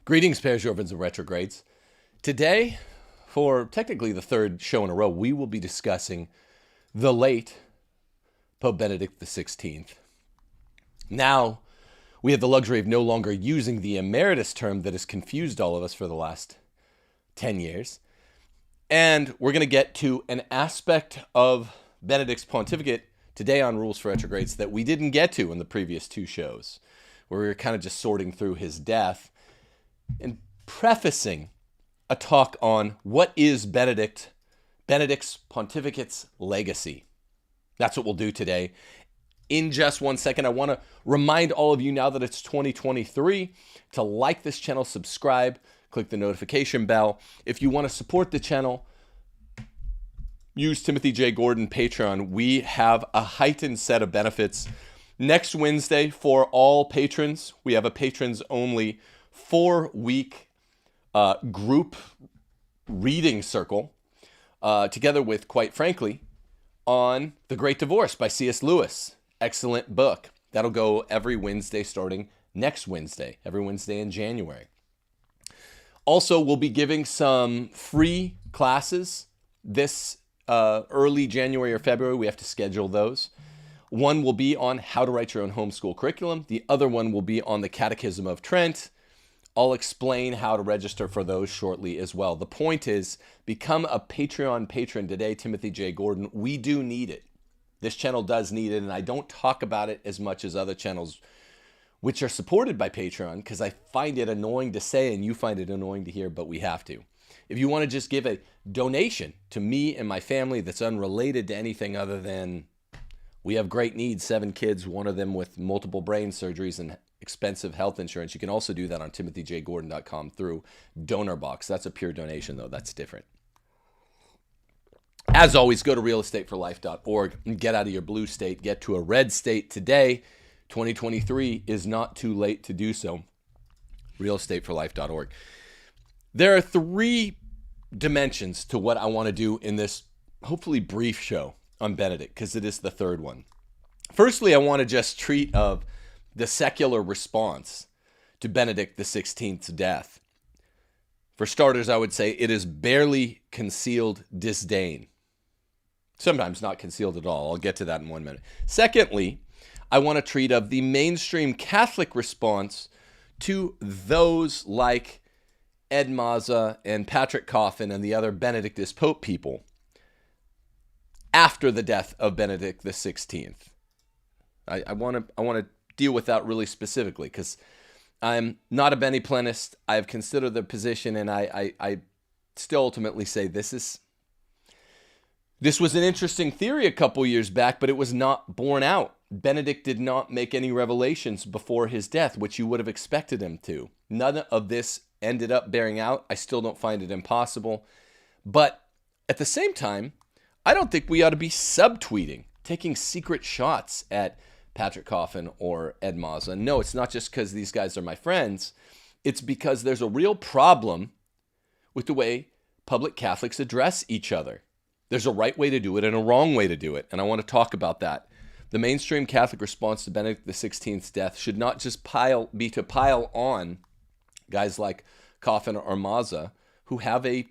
Greetings, Parisians and retrogrades. Today, for technically the third show in a row, we will be discussing the late Pope Benedict XVI. Now, we have the luxury of no longer using the emeritus term that has confused all of us for the last 10 years. And we're going to get to an aspect of Benedict's pontificate today on Rules for Retrogrades that we didn't get to in the previous two shows, where we were kind of just sorting through his death and prefacing a talk on what is Benedict's pontificate's legacy. That's what we'll do today. In just 1 second, I want to remind all of you now that it's 2023 to like this channel, subscribe, click the notification bell. If you want to support the channel, use Timothy J. Gordon Patreon. We have a heightened set of benefits. Next Wednesday, for all patrons, we have a patrons-only 4-week group reading circle, together with, quite frankly, on The Great Divorce by C.S. Lewis. Excellent book. That'll go every Wednesday starting next Wednesday, every Wednesday in January. Also, we'll be giving some free classes this early January or February. We have to schedule those. One will be on how to write your own homeschool curriculum. The other one will be on the Catechism of Trent. I'll explain how to register for those shortly as well. The point is, become a Patreon patron today, Timothy J. Gordon. We do need it. This channel does need it, and I don't talk about it as much as other channels which are supported by Patreon because I find it annoying to say and you find it annoying to hear, but we have to. If you want to just give a donation to me and my family that's unrelated to anything other than we have great needs, 7 kids, one of them with multiple brain surgeries and expensive health insurance. You can also do that on timothyjgordon.com through DonorBox. That's a pure donation, though. That's different. As always, go to realestateforlife.org and get out of your blue state. Get to a red state today. 2023 is not too late to do so. realestateforlife.org. There are 3 dimensions to what I want to do in this hopefully brief show on Benedict, because it is the third one. Firstly, I want to just treat of the secular response to Benedict XVI's death. For starters, I would say it is barely concealed disdain. Sometimes not concealed at all. I'll get to that in 1 minute. Secondly, I want to treat of the mainstream Catholic response to those like Ed Mazza and Patrick Coffin and the other Benedictist Pope people after the death of Benedict XVI. I want to deal with that really specifically because I'm not a Beniplenist. I've considered the position, and I still ultimately say this was an interesting theory a couple years back, but it was not borne out. Benedict did not make any revelations before his death, which you would have expected him to. None of this ended up bearing out. I still don't find it impossible. But at the same time, I don't think we ought to be subtweeting, taking secret shots at Patrick Coffin or Ed Mazza. No, it's not just because these guys are my friends. It's because there's a real problem with the way public Catholics address each other. There's a right way to do it and a wrong way to do it, and I want to talk about that. The mainstream Catholic response to Benedict XVI's death should not just be to pile on guys like Coffin or Mazza who have a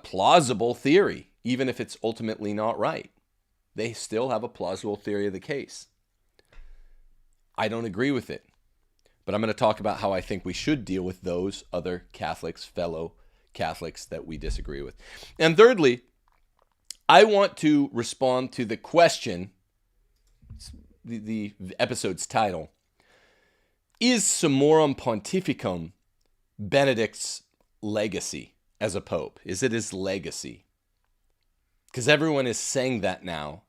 plausible theory, even if it's ultimately not right. They still have a plausible theory of the case. I don't agree with it, but I'm going to talk about how I think we should deal with those other Catholics, fellow Catholics that we disagree with. And thirdly, I want to respond to the question, the episode's title, is Summorum Pontificum Benedict's legacy as a pope? Is it his legacy? Because everyone is saying that now.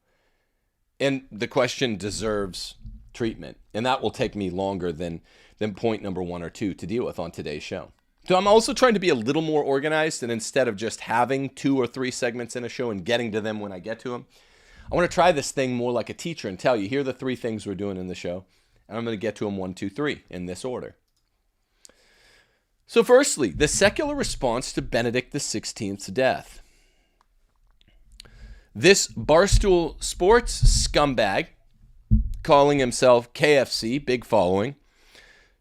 And the question deserves treatment. And that will take me longer than point number 1 or 2 to deal with on today's show. So I'm also trying to be a little more organized, and instead of just having 2 or 3 segments in a show and getting to them when I get to them, I want to try this thing more like a teacher and tell you, here are the 3 things we're doing in the show, and I'm going to get to them 1, 2, 3 in this order. So firstly, the secular response to Benedict XVI's death. This Barstool Sports scumbag, calling himself KFC, big following,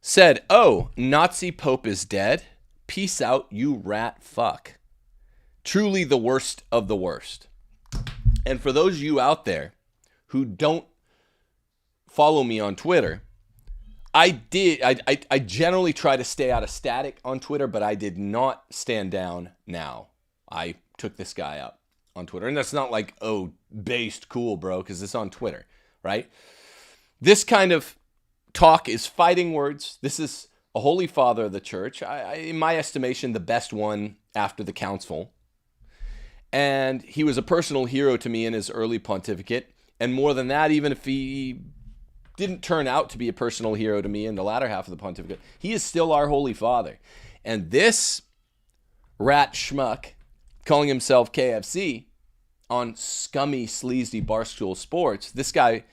said, "Oh, Nazi Pope is dead. Peace out, you rat fuck." Truly the worst of the worst. And for those of you out there who don't follow me on Twitter, I generally try to stay out of static on Twitter, but I did not stand down now. I took this guy up on Twitter. And that's not like, oh, based, cool, bro, because it's on Twitter, right? This kind of talk is fighting words. This is a holy father of the church, in my estimation, the best one after the council. And he was a personal hero to me in his early pontificate. And more than that, even if he didn't turn out to be a personal hero to me in the latter half of the pontificate, he is still our holy father. And this rat schmuck calling himself KFC on scummy, sleazy Barstool Sports, this guy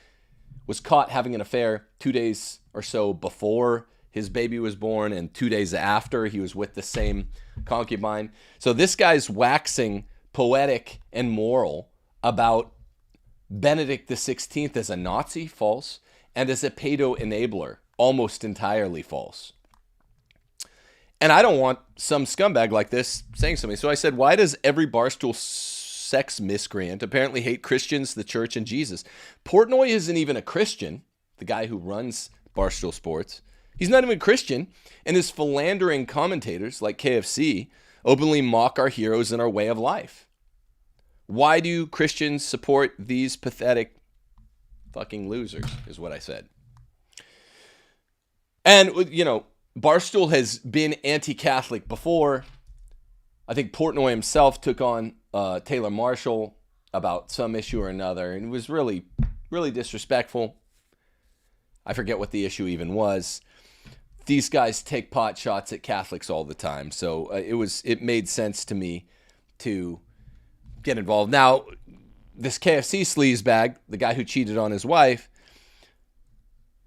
was caught having an affair 2 days or so before his baby was born and 2 days after he was with the same concubine. So this guy's waxing poetic and moral about Benedict XVI as a Nazi, false, and as a pedo enabler, almost entirely false. And I don't want some scumbag like this saying something. So I said, why does every Barstool sex miscreant apparently hate Christians, the church, and Jesus? Portnoy isn't even a Christian, the guy who runs Barstool Sports. He's not even a Christian, and his philandering commentators, like KFC, openly mock our heroes and our way of life. Why do Christians support these pathetic fucking losers, is what I said. And, you know, Barstool has been anti-Catholic before. I think Portnoy himself took on Taylor Marshall about some issue or another, and it was really, really disrespectful. I forget what the issue even was. These guys take pot shots at Catholics all the time, so it made sense to me to get involved. Now, this KFC sleazebag, the guy who cheated on his wife,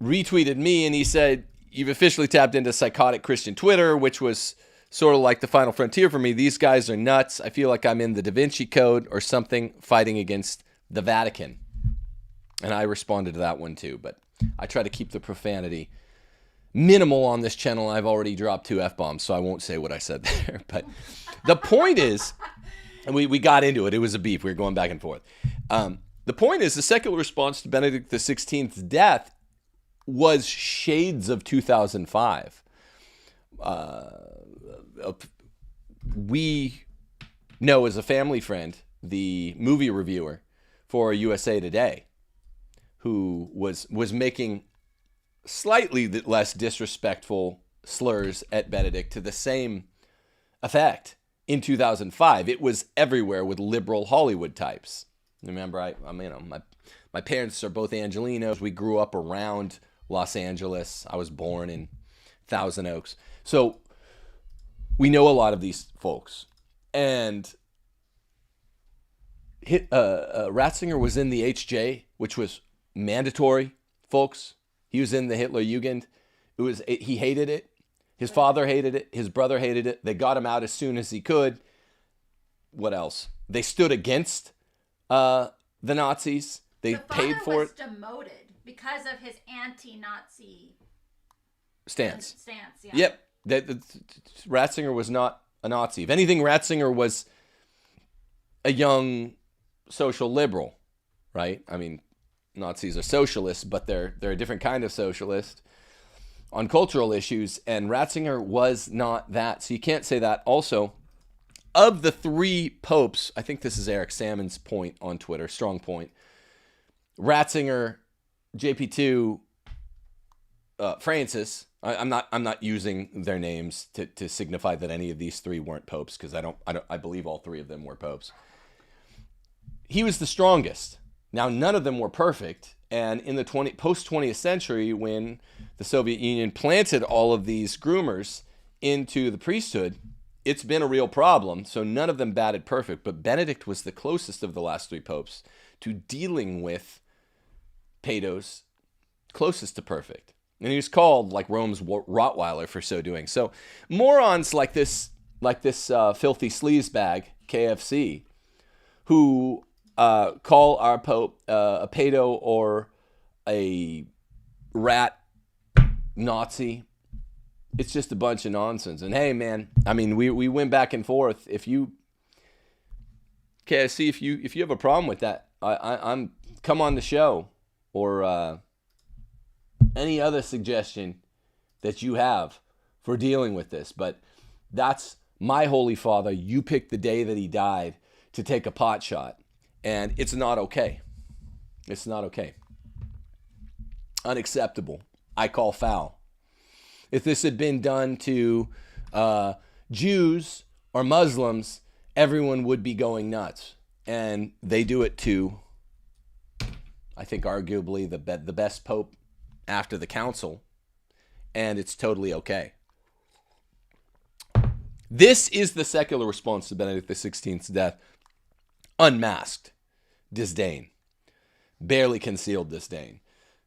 retweeted me, and he said, "You've officially tapped into psychotic Christian Twitter," which was sort of like the final frontier for me. These guys are nuts. I feel like I'm in the Da Vinci Code or something fighting against the Vatican. And I responded to that one too, but I try to keep the profanity minimal on this channel. I've already dropped 2 F-bombs, so I won't say what I said there. But the point is, and we got into it. It was a beef. We were going back and forth. The point is, the secular response to Benedict XVI's death was shades of 2005. We know, as a family friend, the movie reviewer for USA Today, who was making slightly less disrespectful slurs at Benedict to the same effect in 2005. It was everywhere with liberal Hollywood types. Remember, my parents are both Angelenos. We grew up around Los Angeles. I was born in Thousand Oaks. So we know a lot of these folks. And Ratzinger was in the HJ, which was mandatory, folks. He was in the Hitler Jugend. He hated it. His father hated it. His brother hated it. They got him out as soon as he could. What else? They stood against the Nazis. They paid for it. The father was demoted because of his anti-Nazi stance. Yeah. Yep. Ratzinger was not a Nazi. If anything, Ratzinger was a young social liberal, right? I mean, Nazis are socialists, but they're a different kind of socialist on cultural issues, and Ratzinger was not that. So you can't say that. Also, of the 3 popes, I think this is Eric Salmon's point on Twitter, strong point, Ratzinger, JP2, Francis. I'm not using their names to signify that any of these 3 weren't popes, because I believe all 3 of them were popes. He was the strongest. Now, none of them were perfect, and in the post-20th century, when the Soviet Union planted all of these groomers into the priesthood, it's been a real problem. So none of them batted perfect, but Benedict was the closest of the last 3 popes to dealing with pedos, closest to perfect. And he was called like Rome's Rottweiler for so doing. So morons like this filthy sleazebag, KFC, who call our Pope a pedo or a rat Nazi, it's just a bunch of nonsense. And hey, man, I mean, we went back and forth. If you have a problem with that, I'm come on the show, or any other suggestion that you have for dealing with this. But that's my Holy Father. You picked the day that he died to take a pot shot, and it's not okay. It's not okay. Unacceptable. I call foul. If this had been done to Jews or Muslims, everyone would be going nuts. And they do it to, I think, arguably the best pope after the council. And it's totally okay. This is the secular response to Benedict XVI's death. Unmasked disdain. Barely concealed disdain.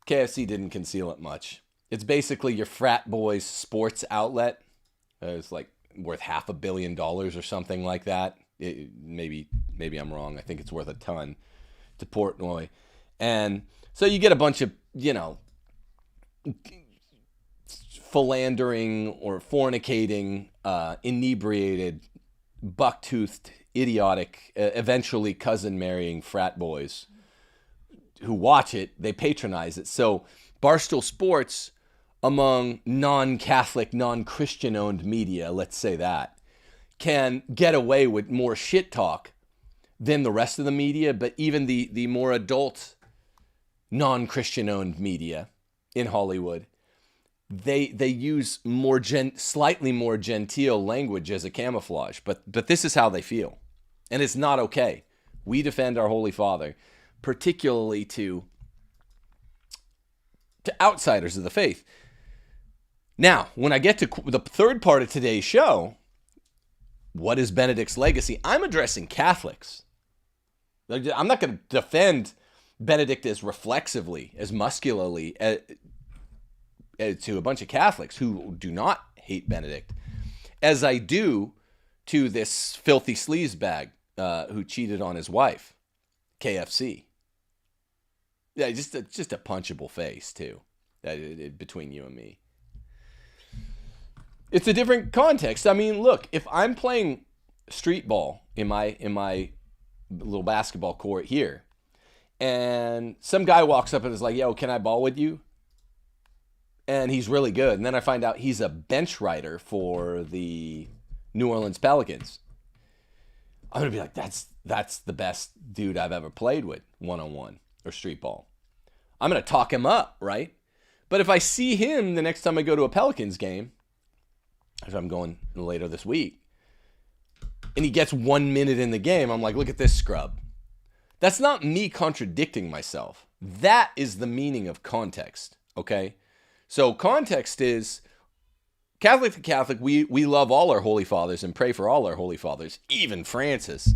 KFC didn't conceal it much. It's basically your frat boys' sports outlet. It's like worth $500 million or something like that. Maybe I'm wrong. I think it's worth a ton to Portnoy. And so you get a bunch of, philandering or fornicating, inebriated, buck-toothed, idiotic, eventually cousin-marrying frat boys who watch it. They patronize it. So Barstool Sports, among non-Catholic, non-Christian-owned media, let's say that, can get away with more shit talk than the rest of the media, but even the more adult, non-Christian-owned media in Hollywood, they use slightly more genteel language as a camouflage, but this is how they feel, and it's not okay. We defend our Holy Father, particularly to outsiders of the faith. Now, when I get to the third part of today's show, what is Benedict's legacy? I'm addressing Catholics. I'm not going to defend Benedict as reflexively, as muscularly to a bunch of Catholics who do not hate Benedict, as I do to this filthy sleazebag who cheated on his wife, KFC. Yeah, just a punchable face too, between you and me. It's a different context. I mean, look, if I'm playing street ball in my little basketball court here, and some guy walks up and is like, "Yo, can I ball with you?" And he's really good, and then I find out he's a bench writer for the New Orleans Pelicans. I'm gonna be like, "That's the best dude I've ever played with, one-on-one or street ball." I'm gonna talk him up, right? But if I see him the next time I go to a Pelicans game, if I'm going later this week, and he gets 1 minute in the game, I'm like, look at this scrub. That's not me contradicting myself. That is the meaning of context, okay? So context is, Catholic to Catholic, we love all our Holy Fathers and pray for all our Holy Fathers, even Francis.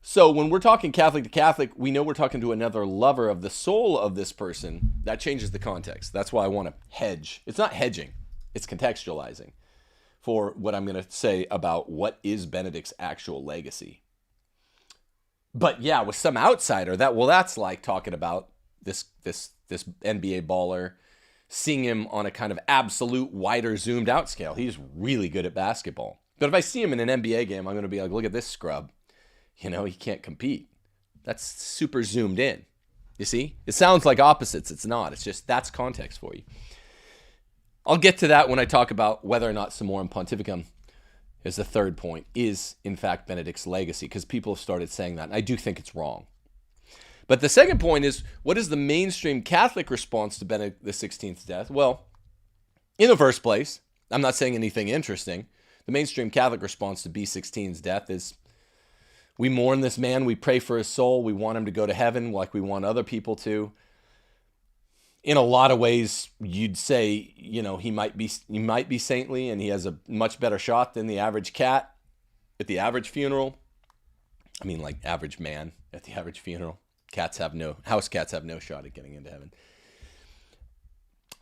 So when we're talking Catholic to Catholic, we know we're talking to another lover of the soul of this person. That changes the context. That's why I want to hedge. It's not hedging. It's contextualizing for what I'm going to say about what is Benedict's actual legacy. But yeah, with some outsider, that's like talking about this NBA baller, seeing him on a kind of absolute wider zoomed out scale. He's really good at basketball. But if I see him in an NBA game, I'm going to be like, look at this scrub. He can't compete. That's super zoomed in. You see? It sounds like opposites. It's not. It's just, that's context for you. I'll get to that when I talk about whether or not Summorum Pontificum, is the third point, is in fact Benedict's legacy, because people have started saying that, and I do think it's wrong. But the second point is, what is the mainstream Catholic response to Benedict XVI's death? Well, in the first place, I'm not saying anything interesting. The mainstream Catholic response to B16's death is, we mourn this man, we pray for his soul, we want him to go to heaven like we want other people to. In a lot of ways, you'd say, he might be saintly, and he has a much better shot than the average cat at the average funeral. I mean, like average man at the average funeral. House cats have no shot at getting into heaven.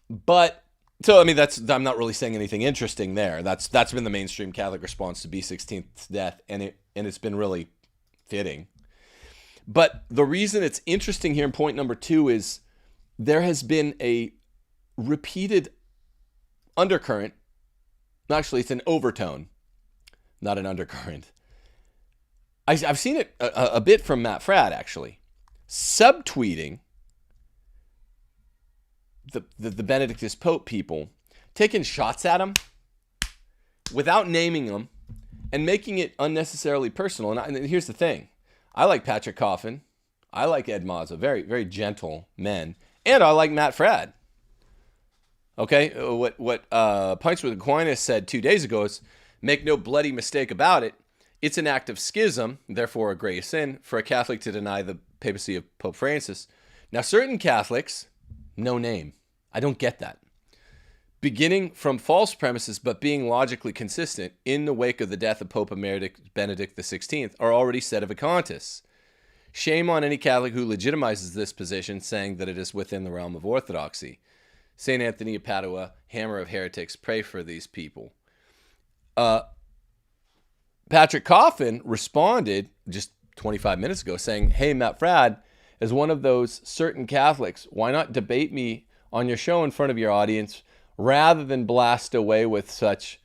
But so, I mean, I'm not really saying anything interesting there. That's been the mainstream Catholic response to B16's death, and it's been really fitting. But the reason it's interesting here in point number 2 is, there has been a repeated undercurrent. Actually, it's an overtone, not an undercurrent. I've seen it a bit from Matt Fradd, actually. Subtweeting the Benedictist Pope people, taking shots at him without naming them and making it unnecessarily personal. And here's the thing. I like Patrick Coffin. I like Ed Mazza. Very, very gentle men. And I like Matt Fradd. Okay? What Pints with Aquinas said 2 days ago is, make no bloody mistake about it. It's an act of schism, therefore a grave sin, for a Catholic to deny the papacy of Pope Francis. Now, certain Catholics, no name. I don't get that. Beginning from false premises, but being logically consistent in the wake of the death of Pope Emeritus Benedict XVI, are already sedevacantists. Shame on any Catholic who legitimizes this position, saying that it is within the realm of orthodoxy. St. Anthony of Padua, hammer of heretics, pray for these people. Patrick Coffin responded just 25 minutes ago saying, hey, Matt Fradd, as one of those certain Catholics, why not debate me on your show in front of your audience rather than blast away with such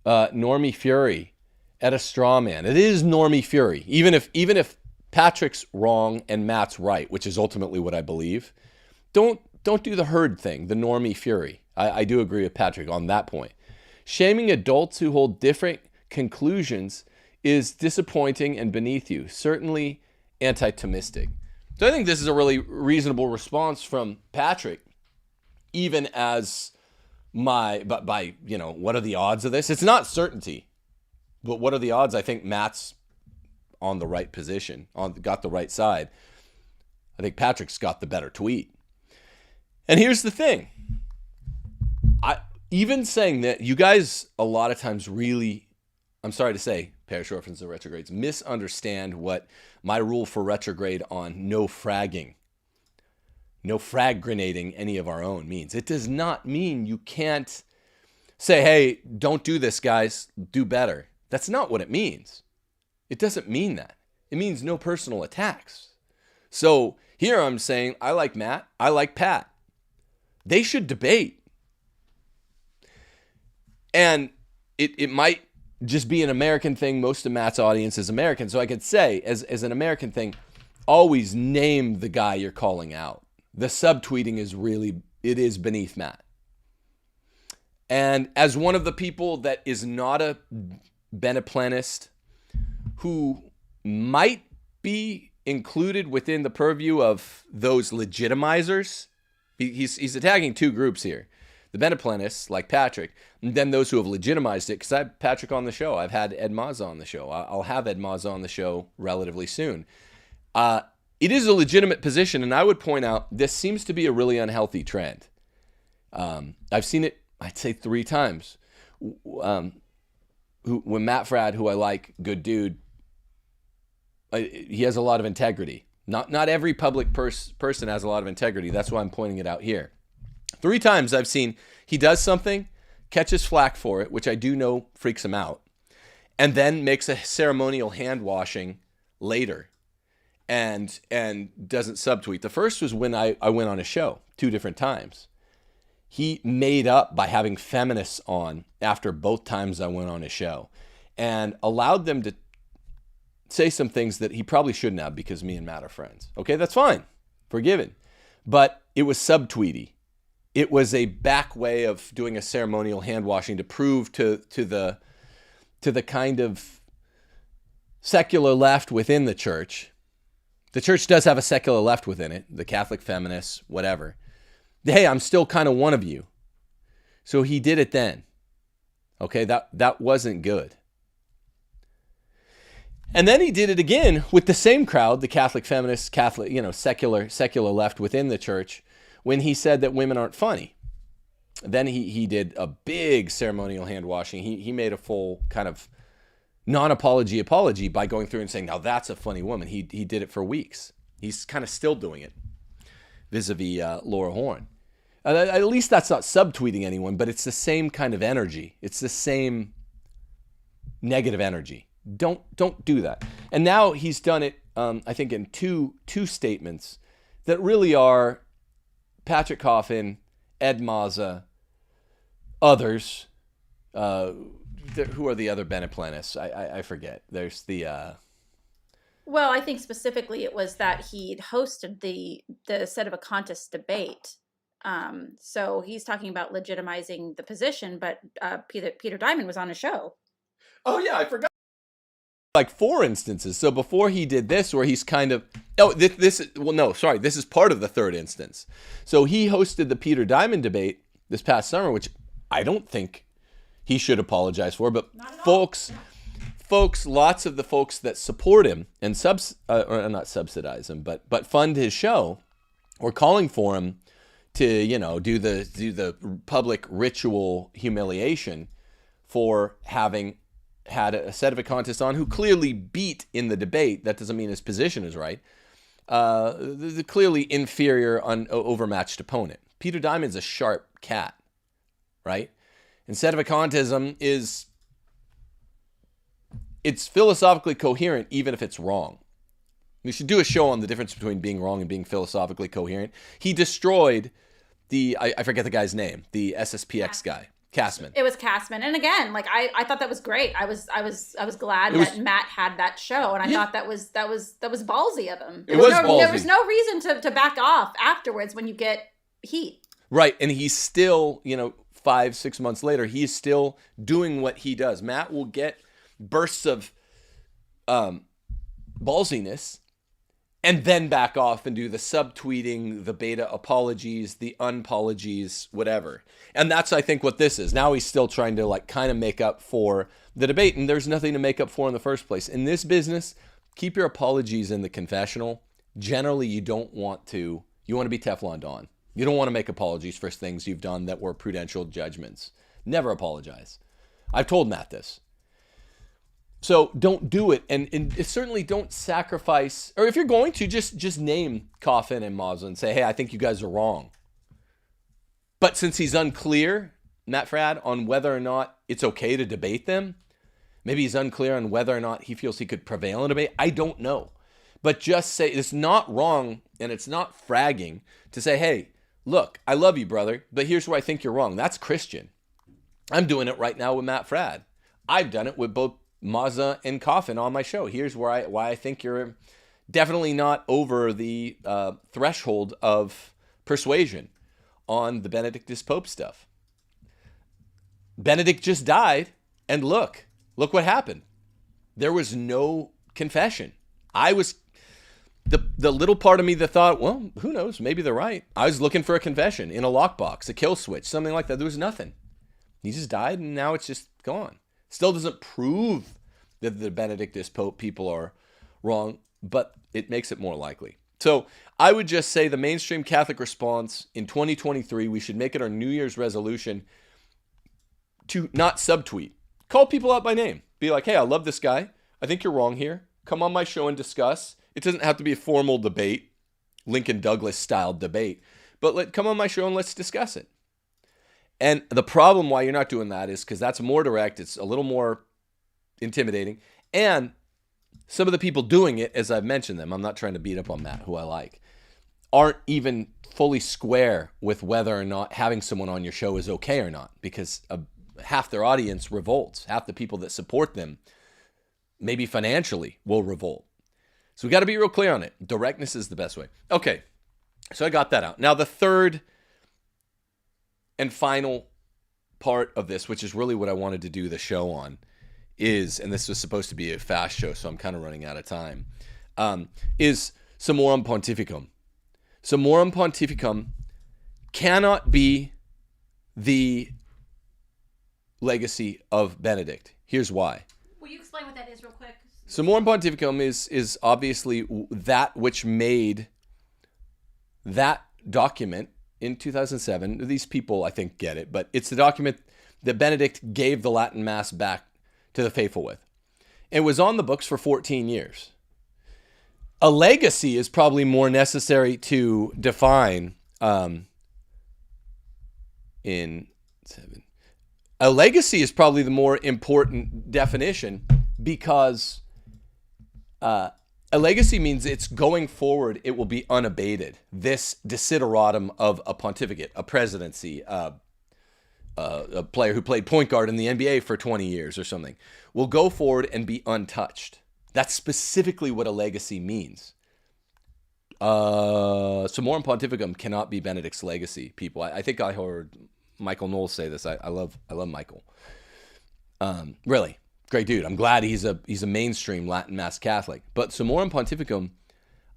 normie fury at a straw man? It is normie fury. Even if Patrick's wrong and Matt's right, which is ultimately what I believe, don't do the herd thing, the normie fury. I do agree with Patrick on that point. Shaming adults who hold different conclusions is disappointing and beneath you, certainly anti-Thomistic. So I think this is a really reasonable response from Patrick, even as by what are the odds of this? It's not certainty, but what are the odds? I think Matt's on the right position, got the right side. I think Patrick's got the better tweet. And here's the thing. Even saying that, you guys a lot of times really, I'm sorry to say, parish orphans and retrogrades, misunderstand what my rule for retrograde on no fragging, no frag grenading any of our own means. It does not mean you can't say, hey, don't do this, guys, do better. That's not what it means. It doesn't mean that. It means no personal attacks. So here I'm saying, I like Matt, I like Pat. They should debate. And it might just be an American thing. Most of Matt's audience is American. So I could say, as an American thing, always name the guy you're calling out. The subtweeting is beneath Matt. And as one of the people that is not a Beneplanist, who might be included within the purview of those legitimizers, he's attacking two groups here. The Beneplanists, like Patrick, and then those who have legitimized it, because I have Patrick on the show. I've had Ed Mazza on the show. I'll have Ed Mazza on the show relatively soon. It is a legitimate position, and I would point out this seems to be a really unhealthy trend. I've seen it, I'd say 3 times. When Matt Fradd, who I like, good dude, he has a lot of integrity. Not every public person has a lot of integrity. That's why I'm pointing it out here. 3 times I've seen he does something, catches flack for it, which I do know freaks him out, and then makes a ceremonial hand washing later and doesn't subtweet. The first was when I went on a show 2 different times. He made up by having feminists on after both times I went on his show and allowed them to say some things that he probably shouldn't have because me and Matt are friends. Okay, that's fine. Forgiven. But it was subtweety. It was a back way of doing a ceremonial hand washing to prove to the kind of secular left within the church. The church does have a secular left within it, the Catholic feminists, whatever. Hey, I'm still kind of one of you. So he did it then. Okay, that wasn't good. And then he did it again with the same crowd, the Catholic feminists, secular left within the church, when he said that women aren't funny. Then he did a big ceremonial hand washing. He made a full kind of non-apology apology by going through and saying, now that's a funny woman. He did it for weeks. He's kind of still doing it vis-a-vis Laura Horn. At least that's not subtweeting anyone, but it's the same kind of energy. It's the same negative energy. Don't do that. And now he's done it, I think, in two statements that really are Patrick Coffin, Ed Mazza, others. Who are the other Beneplanists? I forget. There's the... Well, I think specifically it was that he'd hosted the Sedevacantist debate. So he's talking about legitimizing the position, but Peter Diamond was on a show. Oh, yeah, I forgot. Like 4 instances. So before he did this, where he's kind of... this is part of the third instance. So he hosted the Peter Diamond debate this past summer, which I don't think he should apologize for, but folks, lots of the folks that support him and not subsidize him, but fund his show, were calling for him to, do the public ritual humiliation for having had a Sedevacantist on who clearly beat in the debate. That doesn't mean his position is right. The clearly inferior, overmatched opponent. Peter Diamond's a sharp cat, right? And Sedevacantism it's philosophically coherent even if it's wrong. We should do a show on the difference between being wrong and being philosophically coherent. He destroyed I forget the guy's name, the SSPX guy. Castman. It was Castman. And again, like I thought that was great. I was glad that Matt had that show, and I thought that was ballsy of him. There was no reason to back off afterwards when you get heat. Right, and he's still, 5-6 months later, he's still doing what he does. Matt will get bursts of ballsiness and then back off and do the subtweeting, the beta apologies, the unpologies, whatever. And that's, I think, what this is. Now he's still trying to kind of make up for the debate, and there's nothing to make up for in the first place. In this business, keep your apologies in the confessional. Generally, you want to be Teflon Don. You don't want to make apologies for things you've done that were prudential judgments. Never apologize. I've told Matt this. So don't do it, and certainly don't sacrifice, or if you're going to, just name Coffin and Mazza and say, hey, I think you guys are wrong. But since he's unclear, Matt Fradd, on whether or not it's okay to debate them, maybe he's unclear on whether or not he feels he could prevail in a debate, I don't know. But just say, it's not wrong, and it's not fragging, to say, hey, look, I love you, brother, but here's where I think you're wrong. That's Christian. I'm doing it right now with Matt Fradd. I've done it with both Mazza and Coffin on my show. Here's why I think you're definitely not over the threshold of persuasion on the Benedict Pope stuff. Benedict just died, and look what happened. There was no confession. I was the little part of me that thought, well, who knows? Maybe they're right. I was looking for a confession in a lockbox, a kill switch, something like that. There was nothing. He just died, and now it's just gone. Still doesn't prove that the Benedict Pope people are wrong, but it makes it more likely. So I would just say the mainstream Catholic response in 2023, we should make it our New Year's resolution to not subtweet. Call people out by name. Be like, hey, I love this guy. I think you're wrong here. Come on my show and discuss. It doesn't have to be a formal debate, Lincoln Douglas style debate, but come on my show and let's discuss it. And the problem why you're not doing that is because that's more direct. It's a little more intimidating. And some of the people doing it, as I've mentioned them, I'm not trying to beat up on Matt, who I like, aren't even fully square with whether or not having someone on your show is okay or not, because half their audience revolts. Half the people that support them, maybe financially, will revolt. So we got to be real clear on it. Directness is the best way. Okay, so I got that out. Now the third and final part of this, which is really what I wanted to do the show on, is, and this was supposed to be a fast show, so I'm kind of running out of time, is Summorum Pontificum. Summorum Pontificum cannot be the legacy of Benedict. Here's why. Will you explain what that is real quick? Summorum Pontificum is obviously that which made that document in 2007. These people, I think, get it, but it's the document that Benedict gave the Latin Mass back to the faithful with. It was on the books for 14 years. A legacy is probably more necessary to define a legacy is probably the more important definition, because a legacy means it's going forward, it will be unabated. This desideratum of a pontificate, a presidency, a player who played point guard in the NBA for 20 years or something, will go forward and be untouched. That's specifically what a legacy means. Summorum Pontificum cannot be Benedict's legacy, people. I think I heard Michael Knowles say this. I love Michael. Really, great dude. I'm glad he's a mainstream Latin Mass Catholic. But Summorum Pontificum,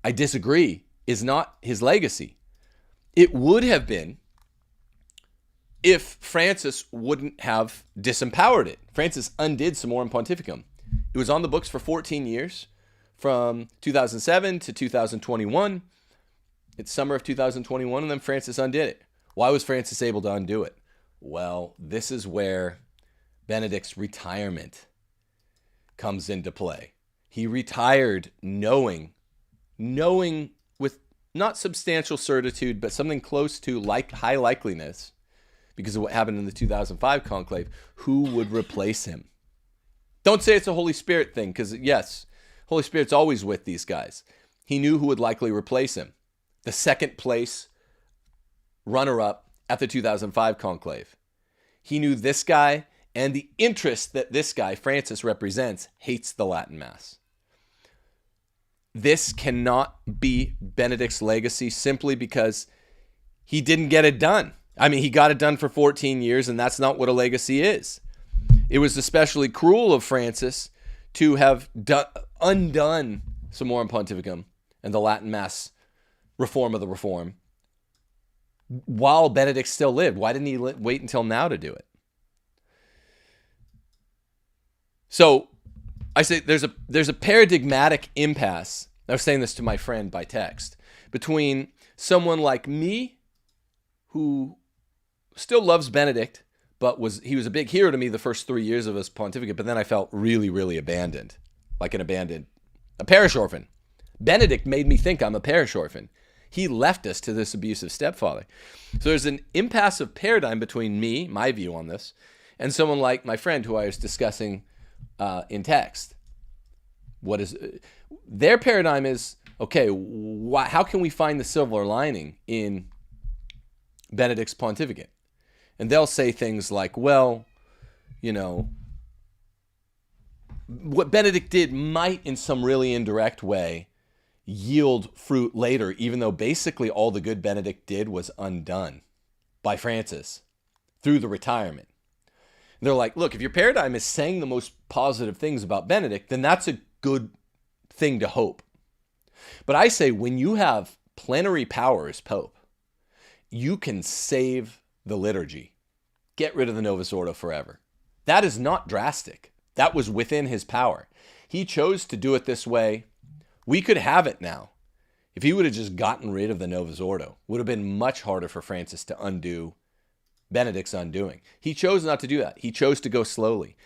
I disagree, is not his legacy. It would have been if Francis wouldn't have disempowered it. Francis undid Summorum Pontificum. It was on the books for 14 years, from 2007 to 2021. It's summer of 2021, and then Francis undid it. Why was Francis able to undo it? Well, this is where Benedict's retirement comes into play. He retired knowing with not substantial certitude, but something close to high likeliness, because of what happened in the 2005 conclave, who would replace him. Don't say it's a Holy Spirit thing, because yes, Holy Spirit's always with these guys. He knew who would likely replace him. The second place runner-up at the 2005 conclave. He knew this guy and the interest that this guy, Francis, represents, hates the Latin Mass. This cannot be Benedict's legacy simply because he didn't get it done. I mean, he got it done for 14 years, and that's not what a legacy is. It was especially cruel of Francis to have undone Summorum Pontificum and the Latin Mass reform of the reform while Benedict still lived. Why didn't he wait until now to do it? So I say there's a paradigmatic impasse. I was saying this to my friend by text, between someone like me, who still loves Benedict, but he was a big hero to me the first 3 years of his pontificate, but then I felt really, really abandoned, like a parish orphan. Benedict made me think I'm a parish orphan. He left us to this abusive stepfather. So there's an impasse of paradigm between me, my view on this, and someone like my friend who I was discussing in text. Their paradigm is, okay, how can we find the silver lining in Benedict's pontificate? And they'll say things like, well, what Benedict did might in some really indirect way yield fruit later, even though basically all the good Benedict did was undone by Francis through the retirement. And they're like, look, if your paradigm is saying the most positive things about Benedict, then that's a good thing to hope. But I say when you have plenary power as Pope, you can save the liturgy. Get rid of the Novus Ordo forever. That is not drastic. That was within his power. He chose to do it this way. We could have it now. If he would have just gotten rid of the Novus Ordo, it would have been much harder for Francis to undo Benedict's undoing. He chose not to do that. He chose to go slowly.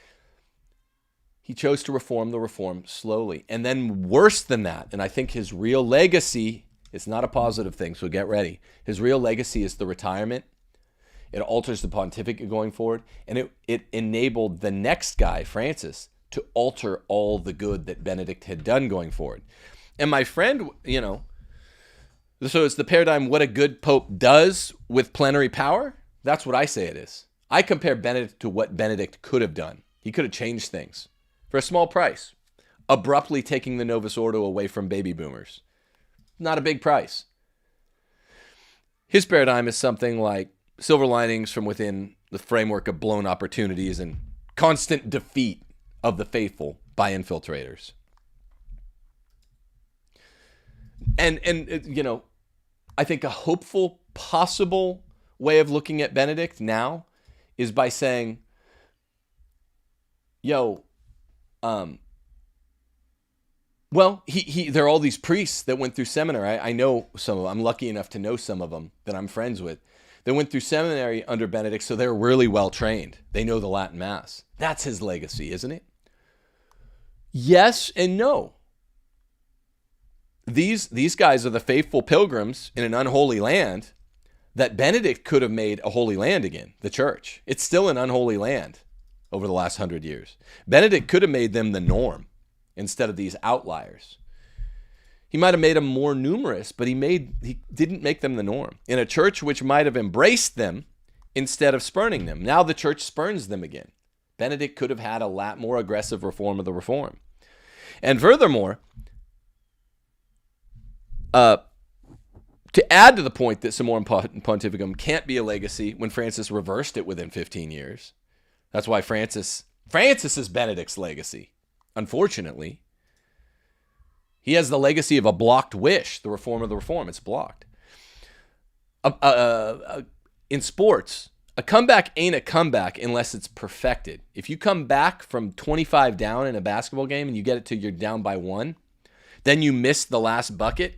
He chose to reform the reform slowly. And then worse than that, and I think his real legacy, it's not a positive thing, so get ready. His real legacy is the retirement. It alters the pontificate going forward, and it enabled the next guy, Francis, to alter all the good that Benedict had done going forward. And my friend, so it's the paradigm, what a good pope does with plenary power. That's what I say it is. I compare Benedict to what Benedict could have done. He could have changed things for a small price, abruptly taking the Novus Ordo away from baby boomers. Not a big price. His paradigm is something like silver linings from within the framework of blown opportunities and constant defeat of the faithful by infiltrators. And I think a hopeful, possible way of looking at Benedict now is by saying, there are all these priests that went through seminary. I know some of them. I'm lucky enough to know some of them that I'm friends with. They went through seminary under Benedict, so they're really well trained. They know the Latin Mass. That's his legacy, isn't it? Yes and no. These guys are the faithful pilgrims in an unholy land that Benedict could have made a holy land again, the church. It's still an unholy land over the last 100 years. Benedict could have made them the norm instead of these outliers. He might have made them more numerous, but he didn't make them the norm. In a church which might have embraced them instead of spurning them. Now the church spurns them again. Benedict could have had a lot more aggressive reform of the reform. And furthermore, to add to the point that Summorum Pontificum can't be a legacy when Francis reversed it within 15 years. That's why Francis is Benedict's legacy. Unfortunately, he has the legacy of a blocked wish, the reform of the reform. It's blocked. In sports, a comeback ain't a comeback unless it's perfected. If you come back from 25 down in a basketball game and you get it to you're down by 1, then you miss the last bucket,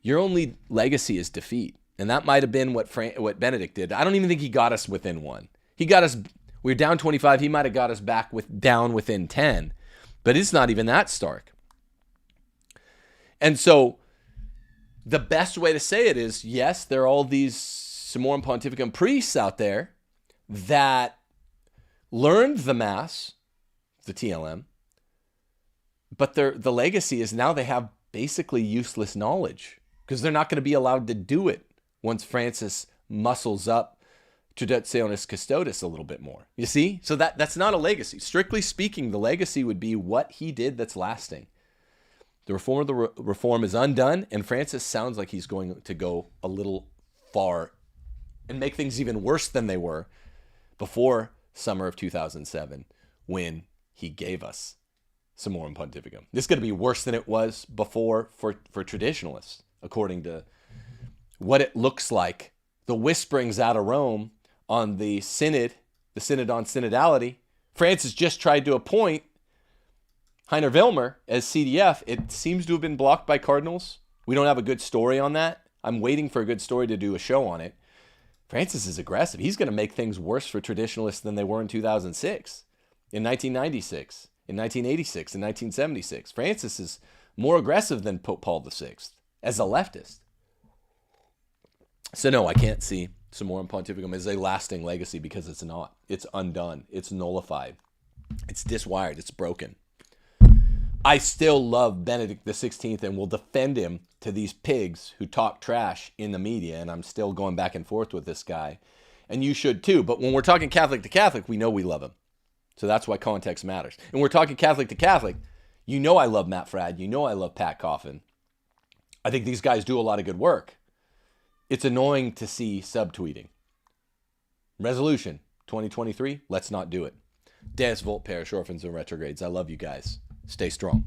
your only legacy is defeat. And that might have been what Benedict did. I don't even think he got us within 1. He got us, we were down 25, he might have got us back down within 10. But it's not even that stark. And so the best way to say it is, yes, there are all these Summorum Pontificum priests out there that learned the Mass, the TLM, but the legacy is now they have basically useless knowledge because they're not going to be allowed to do it once Francis muscles up Traditionis Custodes a little bit more. You see? So that's not a legacy. Strictly speaking, the legacy would be what he did that's lasting. The reform of the reform is undone, and Francis sounds like he's going to go a little far and make things even worse than they were before summer of 2007 when he gave us Summorum Pontificum. This is going to be worse than it was before for traditionalists, according to what it looks like. The whisperings out of Rome on the synod on synodality. Francis just tried to appoint Heiner Wilmer as CDF. It seems to have been blocked by cardinals. We don't have a good story on that. I'm waiting for a good story to do a show on it. Francis is aggressive. He's going to make things worse for traditionalists than they were in 2006, in 1996, in 1986, in 1976. Francis is more aggressive than Pope Paul VI as a leftist. So no, I can't see Summorum Pontificum as a lasting legacy because it's not. It's undone. It's nullified. It's diswired. It's broken. I still love Benedict XVI and will defend him to these pigs who talk trash in the media, and I'm still going back and forth with this guy. And you should too. But when we're talking Catholic to Catholic, we know we love him. So that's why context matters. And we're talking Catholic to Catholic. You know I love Matt Fradd. You know I love Pat Coffin. I think these guys do a lot of good work. It's annoying to see subtweeting. Resolution 2023, let's not do it. Deus Volt, Parish Orphans and Retrogrades. I love you guys. Stay strong.